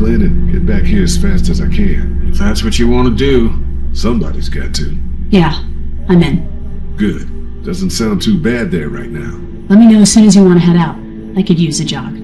And get back here as fast as I can. If that's what you want to do, somebody's got to. Yeah, I'm in. Good. Doesn't sound too bad there right now. Let me know as soon as you want to head out. I could use a jog.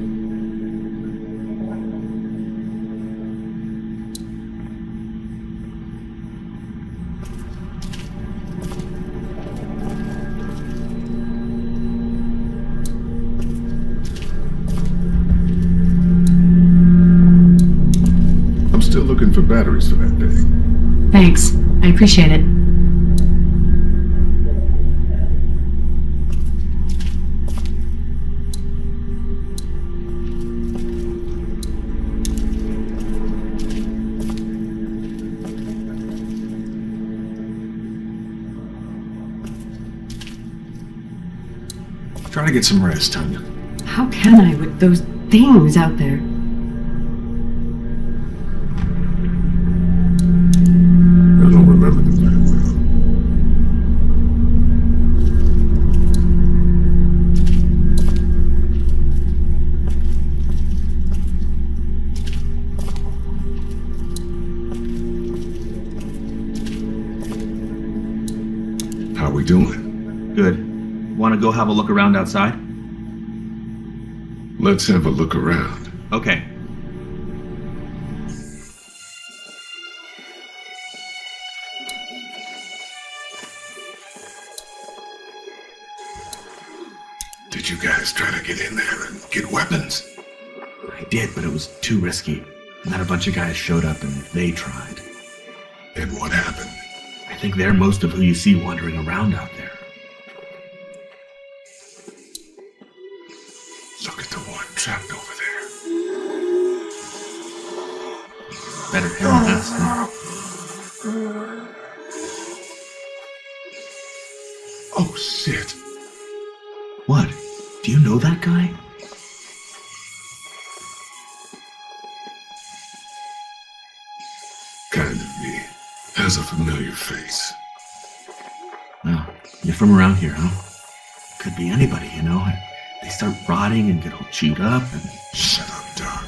Looking for batteries for that thing. Thanks. I appreciate it. Try to get some rest, Tanya. How can I with those things out there? I don't remember them very well. How we doing? Good. Want to go have a look around outside? Let's have a look around. Okay. Did you guys try to get in there and get weapons? I did, but it was too risky. And then a bunch of guys showed up and they tried. And what happened? I think they're most of who you see wandering around out there. Look at the one trapped over there. Better hear him ask them. Oh, shit. What? Do you know that guy? Kind of me. Has a familiar face. Oh, you're from around here, huh? Could be anybody, you know. They start rotting and get all chewed up and... Shut up, Doc.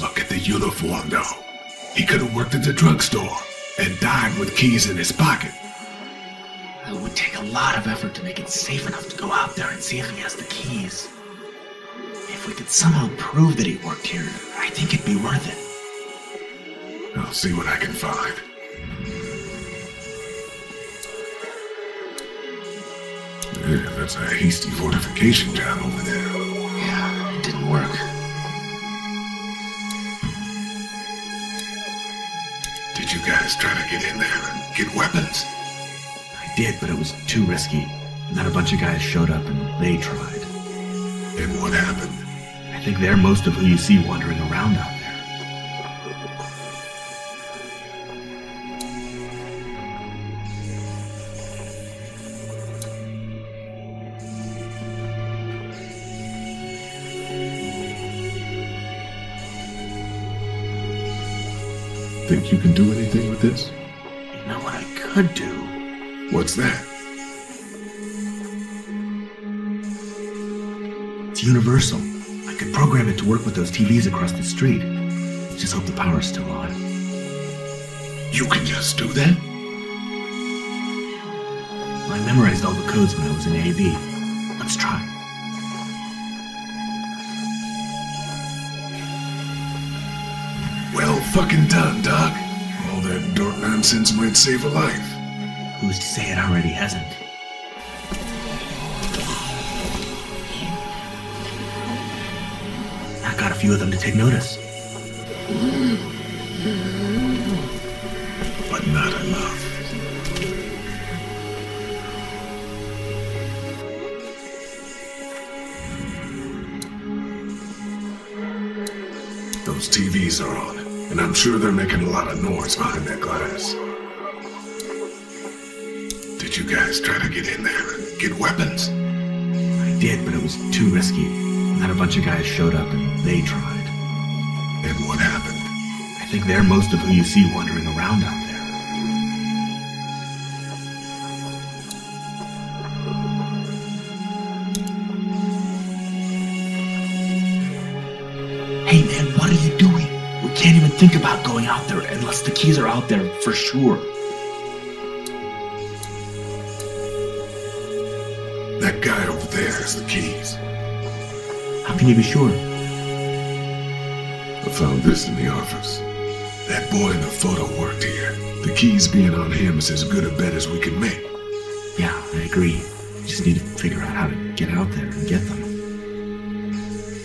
Look at the uniform, though. He could have worked at the drugstore and died with keys in his pocket. It would take a lot of effort to make it safe enough to go out there and see if he has the keys. If we could somehow prove that he worked here, I think it'd be worth it. I'll see what I can find. Yeah, that's a hasty fortification job over there. Yeah, it didn't work. Did you guys try to get in there and get weapons? I did, but it was too risky. And then a bunch of guys showed up and they tried. And what happened? I think they're most of who you see wandering around out there. Think you can do anything with this? You know what I could do? What's that? It's universal. I could program it to work with those TVs across the street. Just hope the power's still on. You can just do that? I memorized all the codes when I was in A.B. Let's try. Well fucking done, Doc. All that dork nonsense might save a life. Who's to say it already hasn't? I got a few of them to take notice. But not enough. Those TVs are on, and I'm sure they're making a lot of noise behind that glass. Did you guys try to get in there and get weapons? I did, but it was too risky. And then a bunch of guys showed up and they tried. And what happened? I think they're most of who you see wandering around out there. Hey man, what are you doing? We can't even think about going out there unless the keys are out there for sure. That guy over there has the keys. How can you be sure? I found this in the office. That boy in the photo worked here. The keys being on him is as good a bet as we can make. Yeah, I agree. We just need to figure out how to get out there and get them.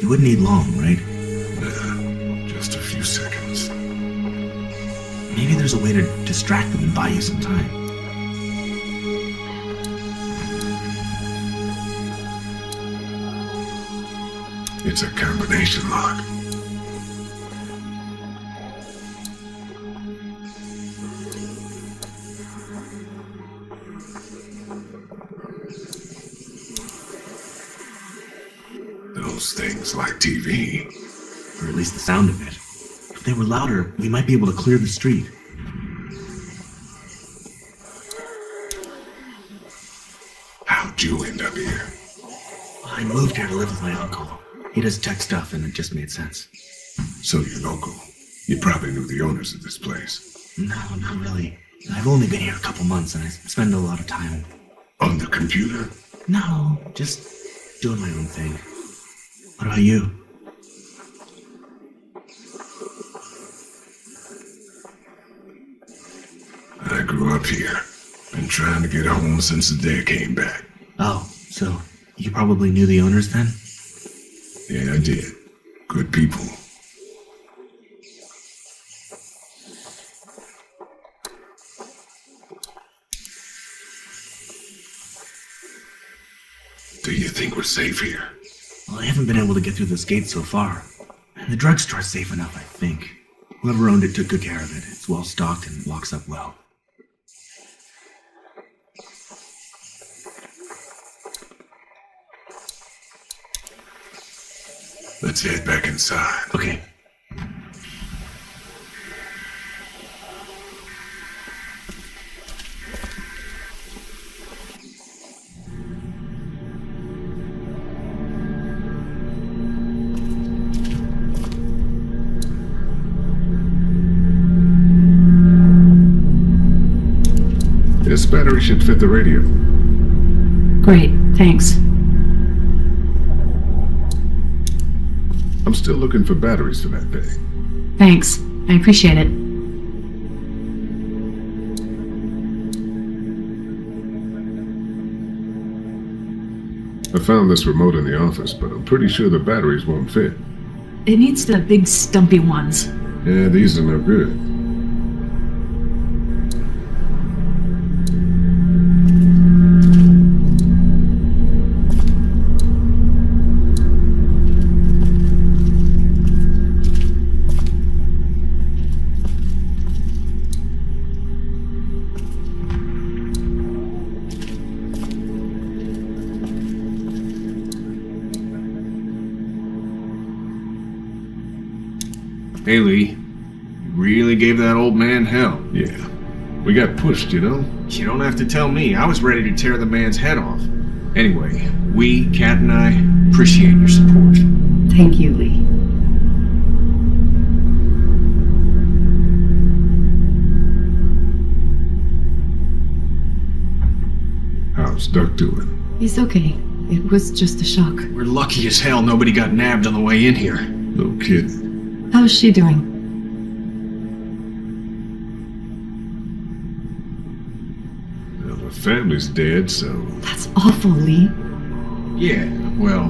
You wouldn't need long, right? Nah, just a few seconds. Maybe there's a way to distract them and buy you some time. It's a combination lock. Those things like TV. Or at least the sound of it. If they were louder, we might be able to clear the street. How'd you end up here? I moved here to live with my uncle. He does tech stuff, and it just made sense. So you're local. You probably knew the owners of this place. No, not really. I've only been here a couple months, and I spend a lot of time. On the computer? No, just doing my own thing. What about you? I grew up here. Been trying to get home since the day I came back. Oh, so you probably knew the owners then? Yeah, I did. Good people. Do you think we're safe here? Well, I haven't been able to get through this gate so far. And the drugstore's safe enough, I think. Whoever owned it took good care of it. It's well stocked and locks up well. Let's head back inside. Okay. This battery should fit the radio. Great, thanks. I'm still looking for batteries for that thing. Thanks. I appreciate it. I found this remote in the office, but I'm pretty sure the batteries won't fit. It needs the big stumpy ones. Yeah, these are no good. Hey, Lee. You really gave that old man hell. Yeah. We got pushed, you know? You don't have to tell me. I was ready to tear the man's head off. Anyway, we, Kat and I, appreciate your support. Thank you, Lee. How's Duck doing? He's okay. It was just a shock. We're lucky as hell nobody got nabbed on the way in here. No kidding. How's she doing? Well, the family's dead, so... That's awful, Lee. Yeah, well,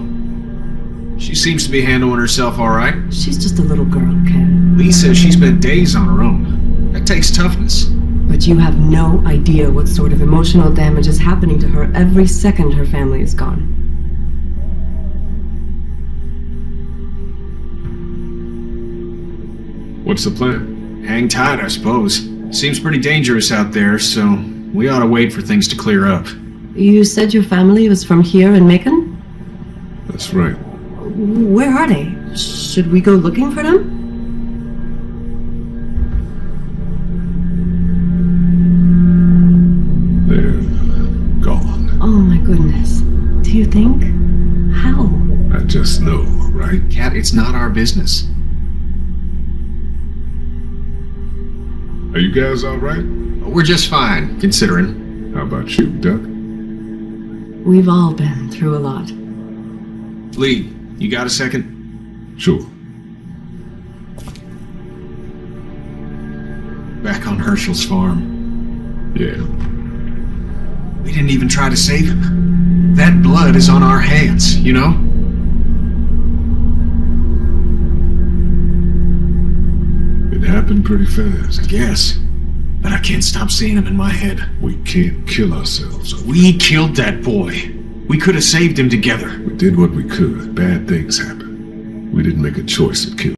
she seems to be handling herself all right. She's just a little girl, Ken. Lee says she's been days on her own. That takes toughness. But you have no idea what sort of emotional damage is happening to her every second her family is gone. What's the plan? Hang tight, I suppose. Seems pretty dangerous out there, so we ought to wait for things to clear up. You said your family was from here in Macon? That's right. Where are they? Should we go looking for them? They're gone. Oh my goodness. Do you think? How? I just know, right? Kat, it's not our business. Are you guys alright? We're just fine, considering. How about you, Duck? We've all been through a lot. Lee, you got a second? Sure. Back on Herschel's farm. Yeah. We didn't even try to save him. That blood is on our hands, you know? It happened pretty fast. Yes. But I can't stop seeing him in my head. We can't kill ourselves. We killed that boy. We could have saved him together. We did what we could. Bad things happen. We didn't make a choice to kill.